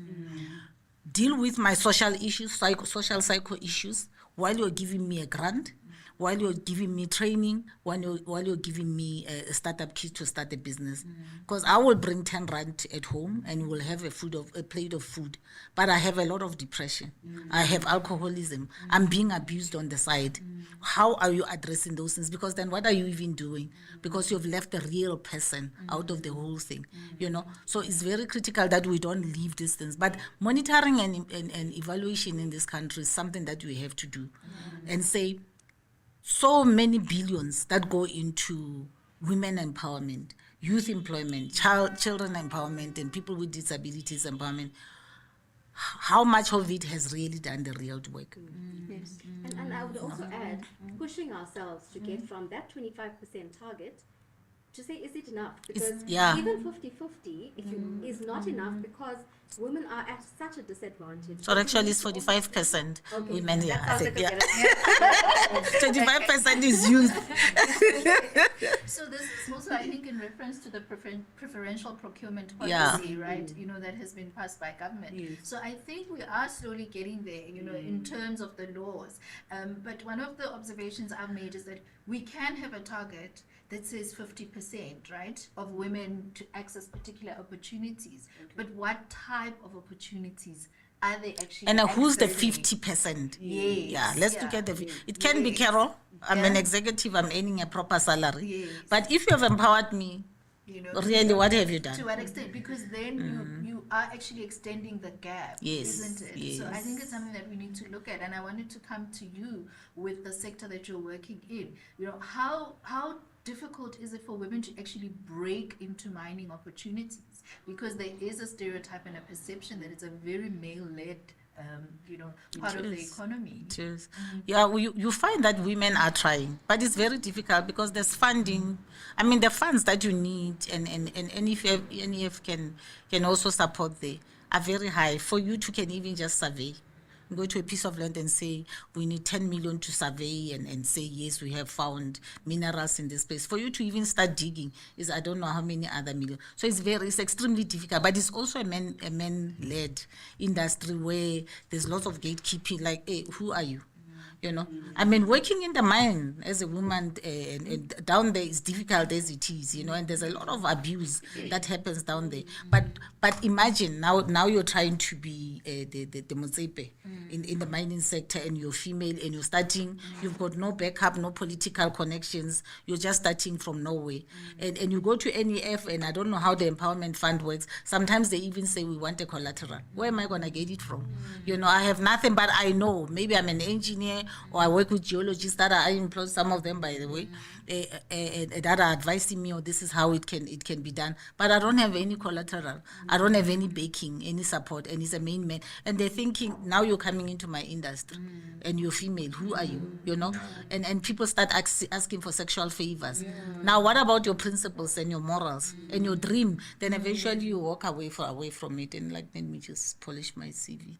Deal with my social issues, social psycho issues, while you're giving me a grant, while you're giving me training, while you're giving me a startup kit to start a business. Because I will bring 10 rand at home and we'll have a plate of food. But I have a lot of depression. I have alcoholism. I'm being abused on the side. How are you addressing those things? Because then what are you even doing? Because you've left the real person out of the whole thing, you know? So it's very critical that we don't leave these things. But monitoring and evaluation in this country is something that we have to do. And say, so many billions that go into women empowerment, youth employment, children empowerment, and people with disabilities empowerment. How much of it has really done the real work? Yes. And I would also add, pushing ourselves to get from that 25% target to say, is it enough? Because even 50-50 is not enough, because women are at such a disadvantage. So actually it's 45% women here. I think, Like 25% is youth. So this is also, I think, in reference to the preferential procurement policy, right? You know, that has been passed by government. Yes. So I think we are slowly getting there, you know, in terms of the laws. But one of the observations I've made is that we can have a target that says 50%, right, of women to access particular opportunities. But what type of opportunities are they actually And who's the accessing? 50%? Yes. Yeah, let's look at it can be Carol. I'm an executive, I'm earning a proper salary. Yes. But if you have empowered me, You know, really, what have you to done? what extent? Because then you are actually extending the gap, Yes, isn't it? yes. So I think it's something that we need to look at. And I wanted to come to you with the sector that you're working in. You know, how difficult is it for women to actually break into mining opportunities? Because there is a stereotype and a perception that it's a very male-led part of the economy. It is. Yeah, you find that women are trying, but it's very difficult because there's funding. I mean, the funds that you need and NEF can also support are very high for you to can even just survey. go to a piece of land and say, we need 10 million to survey and say, yes, we have found minerals in this place. For you to even start digging is, I don't know how many other million. So it's extremely difficult, but it's also a man-led industry where there's lots of gatekeeping, like, hey, who are you? You know, I mean, working in the mine as a woman and down there is difficult as it is, you know, and there's a lot of abuse that happens down there. But imagine now you're trying to be the Motsepe in the mining sector, and you're female and you're starting, you've got no backup, no political connections, you're just starting from nowhere. And you go to NEF, and I don't know how the empowerment fund works. Sometimes they even say, we want a collateral. Where am I going to get it from? You know, I have nothing, but I know maybe I'm an engineer, or I work with geologists that I employ, some of them, by the way, that are advising me, or this is how it can be done. But I don't have any collateral. I don't have any backing, any support, and it's a main man. And they're thinking, now you're coming into my industry, and you're female. Who are you? You know, and people start asking for sexual favors. Now, what about your principles and your morals and your dream? Then eventually you walk away from it, and like, let me just polish my CV.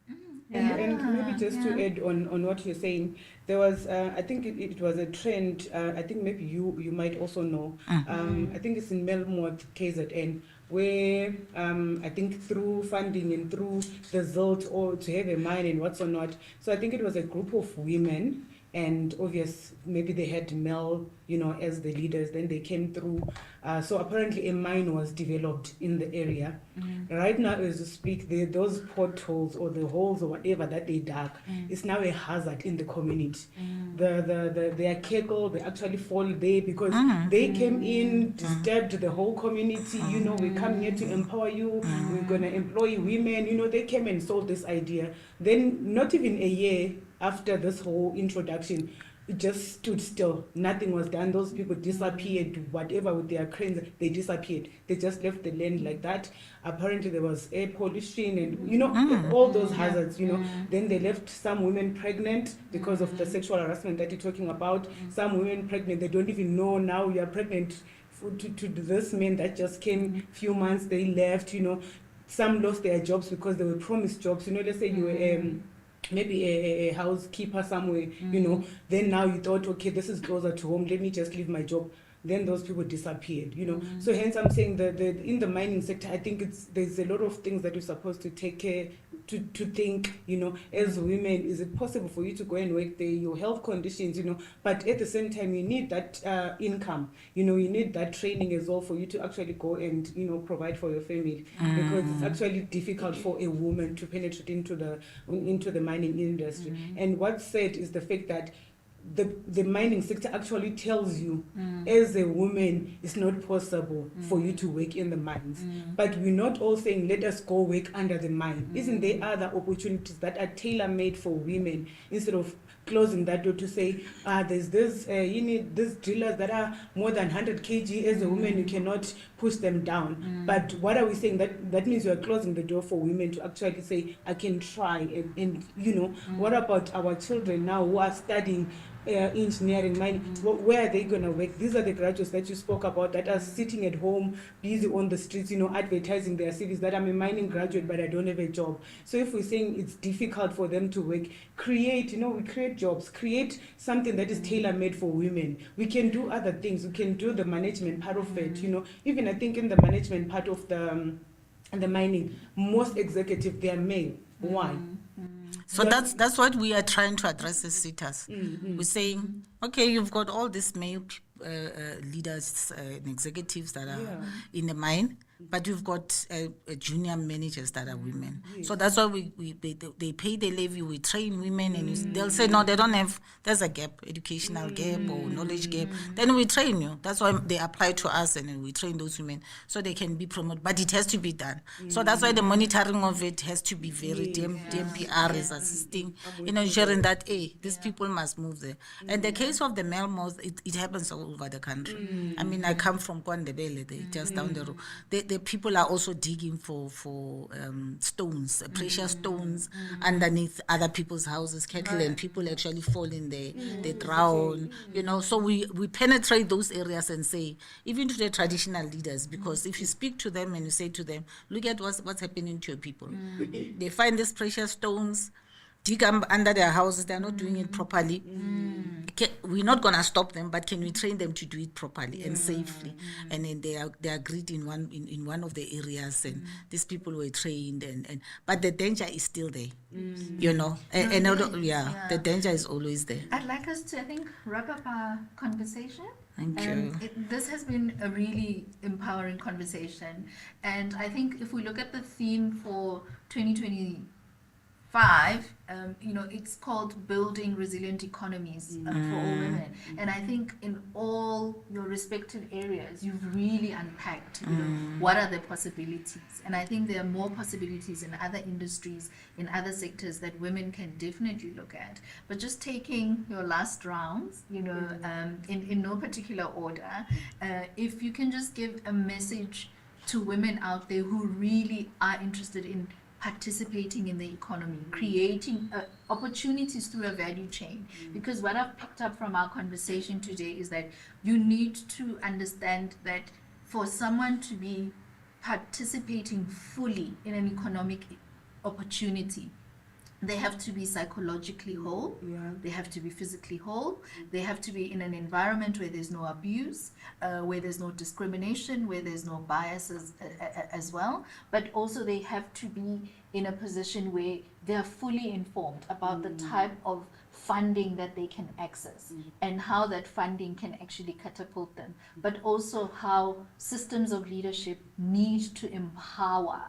And maybe just to add on what you're saying, there was, I think it was a trend, I think maybe you might also know, I think it's in Melmoth, KZN, where I think through funding and through the ZILT, or to have a mine and what's or not, so I think it was a group of women, and obvious, maybe they had male, you know, as the leaders, then they came through. So apparently a mine was developed in the area. Right now, as we speak, those potholes or the holes or whatever that they dug is now a hazard in the community. They are kegel, they actually fall there because they came in, disturbed the whole community. You know, we come here to empower you, we're going to employ women. You know, they came and sold this idea. Then not even a year after this whole introduction, it just stood still. Nothing was done. Those people disappeared, whatever with their cranes, they disappeared. They just left the land like that. Apparently there was air pollution and, you know, all those hazards, you know. Then they left some women pregnant because of the sexual harassment that you're talking about. Some women pregnant, they don't even know now you are pregnant to this man that just came few months, they left, you know. Some lost their jobs because they were promised jobs. You know, let's say you were maybe a housekeeper somewhere, you know, then now you thought, okay, this is closer to home, let me just leave my job. Then those people disappeared, you know. So hence I'm saying that in the mining sector, I think there's a lot of things that you're supposed to take care, to think, you know, as women, is it possible for you to go and work there, your health conditions, you know, but at the same time, you need that income, you know, you need that training as well for you to actually go and, you know, provide for your family, because it's actually difficult for a woman to penetrate into the mining industry. And what's said is the fact that the mining sector actually tells you as a woman it's not possible for you to work in the mines, but we're not all saying let us go work under the mine. Isn't there other opportunities that are tailor-made for women, instead of closing that door to say there's this you need these drillers that are more than 100 kg, as a woman you cannot push them down. But what are we saying? That means you are closing the door for women to actually say I can try, and you know, what about our children now who are studying engineering, mining? Where are they going to work? These are the graduates that you spoke about that are sitting at home, busy on the streets, you know, advertising their CVs that I'm a mining graduate, but I don't have a job. So if we're saying it's difficult for them to work, create, you know, we create jobs, create something that is tailor-made for women. We can do other things. We can do the management part of it, you know. Even I think in the management part of the mining, most executives, they are male. Why? So that's what we are trying to address as SETAs. We're saying, okay, you've got all these male leaders and executives that are in the mine, but you've got junior managers that are women. So that's why they pay the levy, we train women, and they'll say, no, they don't have, there's a gap, educational gap or knowledge gap. Then we train you. That's why they apply to us, and then we train those women so they can be promoted. But it has to be done. So that's why the monitoring of it has to be very, DMPR is assisting in ensuring that, these people must move there. And the case of the Melmoth, it happens all over the country. I mean, I come from Kwandebele, they just down the road. The people are also digging for stones, precious stones underneath other people's houses, cattle, and people actually fall in there, they drown, you know. So we penetrate those areas and say, even to the traditional leaders, because if you speak to them and you say to them, look at what's happening to your people. They find these precious stones, dig under their houses, they're not doing it properly. We're not going to stop them, but can we train them to do it properly and safely? And then they agreed in one of the areas, and these people were trained, and but the danger is still there, you know. The danger is always there. I'd like us to, I think, wrap up our conversation. Thank you. This has been a really empowering conversation, and I think if we look at the theme for 2025, it's called Building Resilient Economies for All Women. And I think in all your respective areas, you've really unpacked, what are the possibilities. And I think there are more possibilities in other industries, in other sectors that women can definitely look at. But just taking your last rounds, in no particular order, if you can just give a message to women out there who really are interested in participating in the economy, creating opportunities through a value chain. Because what I've picked up from our conversation today is that you need to understand that for someone to be participating fully in an economic opportunity, they have to be psychologically whole, they have to be physically whole, they have to be in an environment where there's no abuse, where there's no discrimination, where there's no biases as well, but also they have to be in a position where they're fully informed about the type of funding that they can access and how that funding can actually catapult them, but also how systems of leadership need to empower,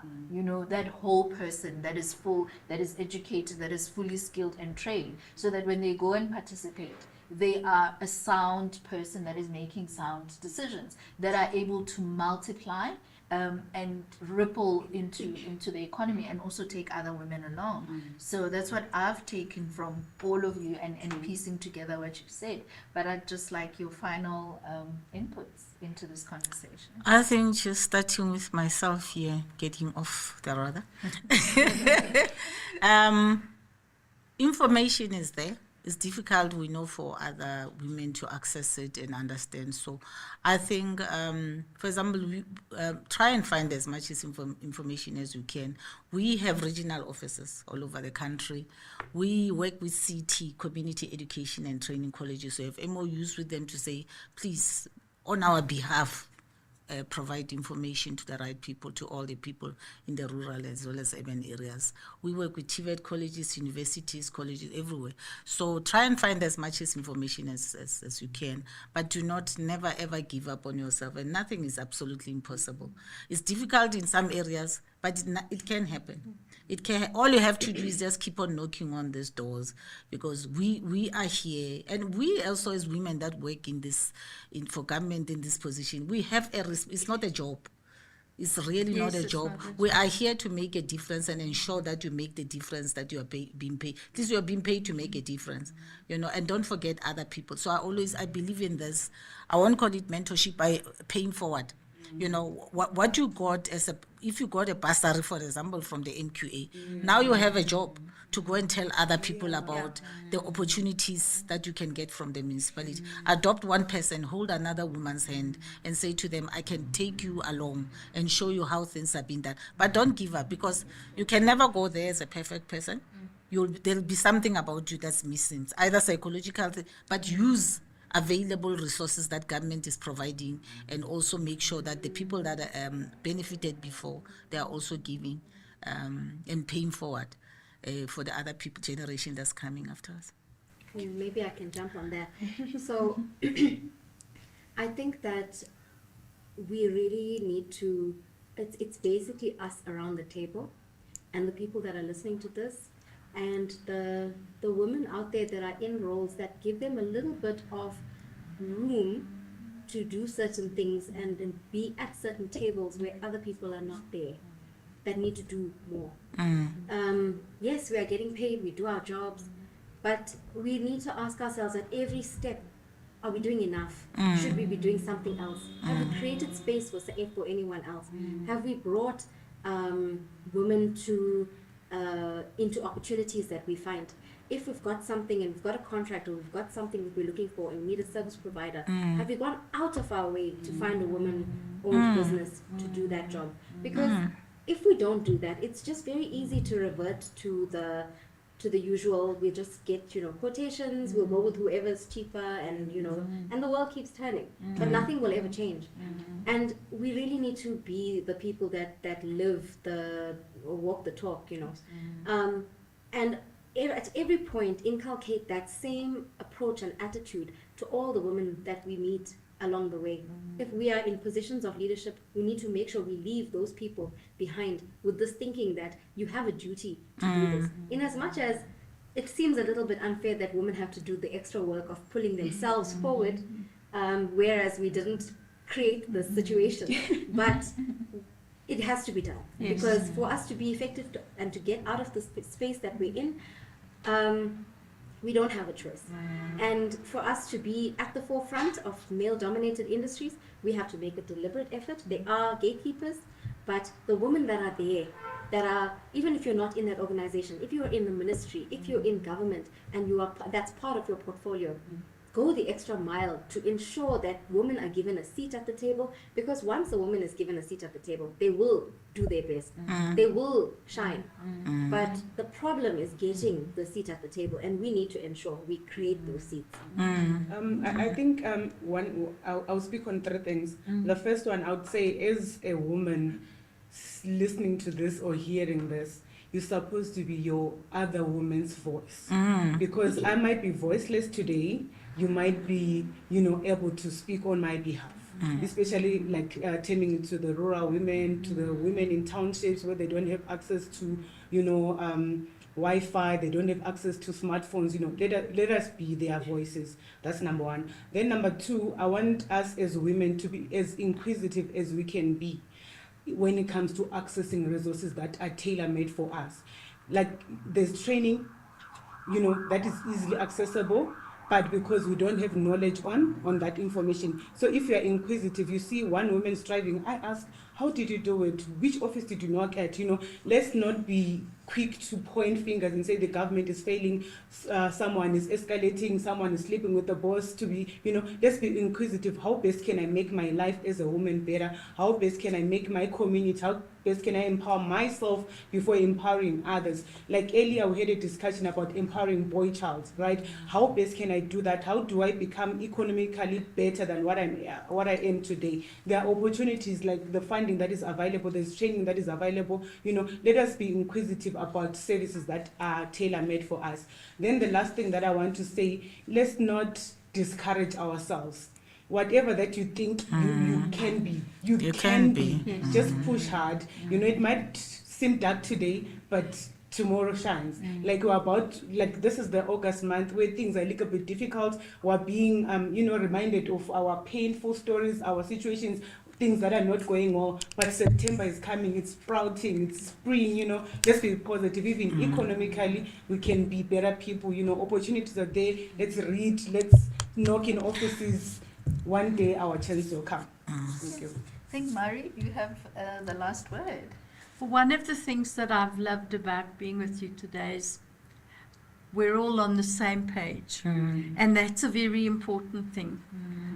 that whole person that is full, that is educated, that is fully skilled and trained, so that when they go and participate, they are a sound person that is making sound decisions, that are able to multiply and ripple into the economy and also take other women along. So that's what I've taken from all of you and piecing together what you've said. But I'd just like your final inputs into this conversation. I think just starting with myself here, getting off the rudder. Information is there. It's difficult, we know, for other women to access it and understand. So I think, for example, we try and find as much information as you can. We have regional offices all over the country. We work with CT, Community Education and Training Colleges. We have MOUs with them to say, please, on our behalf, provide information to the right people, to all the people in the rural as well as urban areas. We work with TVET colleges, universities, colleges, everywhere. So try and find as much information as you can, but do not never ever give up on yourself. And nothing is absolutely impossible. It's difficult in some areas, but it can happen. It can. All you have to do is just keep on knocking on these doors, because we are here, and we also as women that work for government in this position, we have it's not a job. It's really not a job. We are here to make a difference and ensure that you make the difference that you are being paid. At least you are being paid to make a difference, and don't forget other people. So I believe in this. I won't call it mentorship, by paying forward. What you got if you got a bursary, for example, from the MQA, now you have a job to go and tell other people about the opportunities that you can get from the municipality. Adopt one person, hold another woman's hand and say to them, I can take you along and show you how things are being done. But don't give up, because you can never go there as a perfect person. There'll be something about you that's missing, either psychological, but use available resources that government is providing, and also make sure that the people that are benefited before, they are also giving and paying forward for the other people generation that's coming after us. Maybe I can jump on that. So I think that we really need to, it's basically us around the table and the people that are listening to this, and the women out there that are in roles that give them a little bit of room to do certain things and be at certain tables where other people are not there, that need to do more. Yes, we are getting paid, we do our jobs, but we need to ask ourselves at every step, are we doing enough? Should we be doing something else? Have we created space for anyone else? Have we brought women into opportunities that we find? If we've got something and we've got a contract, or we've got something that we're looking for and we need a service provider, have we gone out of our way to find a woman-owned business to do that job? Because if we don't do that, it's just very easy to revert to the to the usual, we just get, quotations, we'll go with whoever's cheaper, and, and the world keeps turning. But nothing will ever change. And we really need to be the people that live or walk the talk, and at every point inculcate that same approach and attitude to all the women that we meet along the way. If we are in positions of leadership, we need to make sure we leave those people behind with this thinking that you have a duty to do this. In as much as it seems a little bit unfair that women have to do the extra work of pulling themselves forward, whereas we didn't create the situation. But it has to be done. Yes. Because for us to be effective and to get out of the space that we're in, we don't have a choice. And for us to be at the forefront of male-dominated industries, we have to make a deliberate effort. There are gatekeepers, but the women that are there, that are, even if you're not in that organization, if you're in the ministry, if you're in government, and that's part of your portfolio, go the extra mile to ensure that women are given a seat at the table, because once a woman is given a seat at the table, they will do their best. They will shine. But the problem is getting the seat at the table, and we need to ensure we create those seats. I think I'll speak on three things. The first one, I would say, as a woman listening to this or hearing this, you're supposed to be your other woman's voice. Because I might be voiceless today, you might be, able to speak on my behalf. Especially like turning to the rural women, to the women in townships where they don't have access to, Wi-Fi, they don't have access to smartphones. Let us be their voices. That's number one. Then number two, I want us as women to be as inquisitive as we can be when it comes to accessing resources that are tailor-made for us. Like there's training, that is easily accessible, but because we don't have knowledge on that information. So if you're inquisitive, you see one woman striving, I ask, how did you do it? Which office did you work at? Let's not be quick to point fingers and say the government is failing, someone is escalating, someone is sleeping with the boss. Let's be inquisitive. How best can I make my life as a woman better? How best can I make my community? How best can I empower myself before empowering others? Like earlier we had a discussion about empowering boy child, right? How best can I do that? How do I become economically better than what I am today? There are opportunities like the funding that is available, there's training that is available. Let us be inquisitive about services that are tailor-made for us. Then the last thing that I want to say, let's not discourage ourselves. Whatever that you think you can be, you can be. Yes. Just push hard. It might seem dark today, but tomorrow shines. Like this is the August month where things are a little bit difficult. We're being, reminded of our painful stories, our situations, things that are not going well, but September is coming, it's sprouting, it's spring, let's be positive. Even economically, we can be better people, opportunities are there, let's read, let's knock in offices. One day our chance will come. Thank you. I think, Mari, you have the last word. One of the things that I've loved about being with you today is we're all on the same page, and that's a very important thing.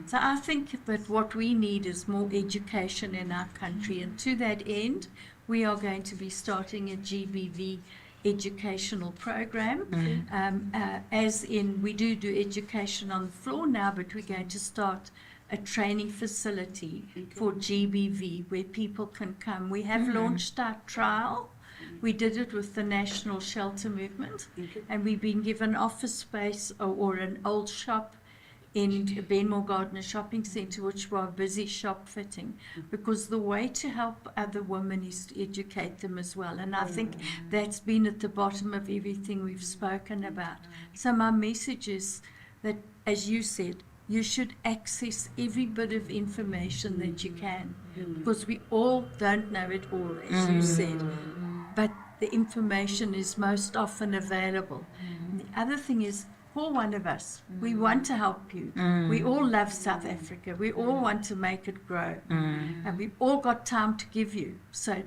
So I think that what we need is more education in our country, and to that end, we are going to be starting a GBV educational program, as in we do education on the floor now, but we're going to start a training facility for GBV where people can come. We have launched our trial. We did it with the National Shelter Movement, and we've been given office space or an old shop in Benmore Gardner Shopping Centre, which we're busy shop fitting, because the way to help other women is to educate them as well. And I think that's been at the bottom of everything we've spoken about. So my message is that, as you said, you should access every bit of information that you can, because we all don't know it all, as you said, but the information is most often available. And the other thing is, for one of us, we want to help you. We all love South Africa. We all want to make it grow. And we've all got time to give you. So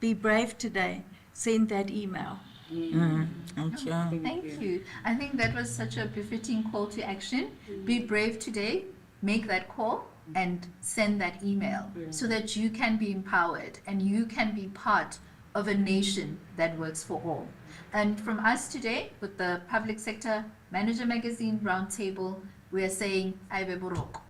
be brave today. Send that email. Thank you. Thank you. I think that was such a befitting call to action. Be brave today, make that call, and send that email so that you can be empowered and you can be part of a nation that works for all. And from us today, with the Public Sector Manager Magazine Roundtable, we are saying, Aibe Boroko.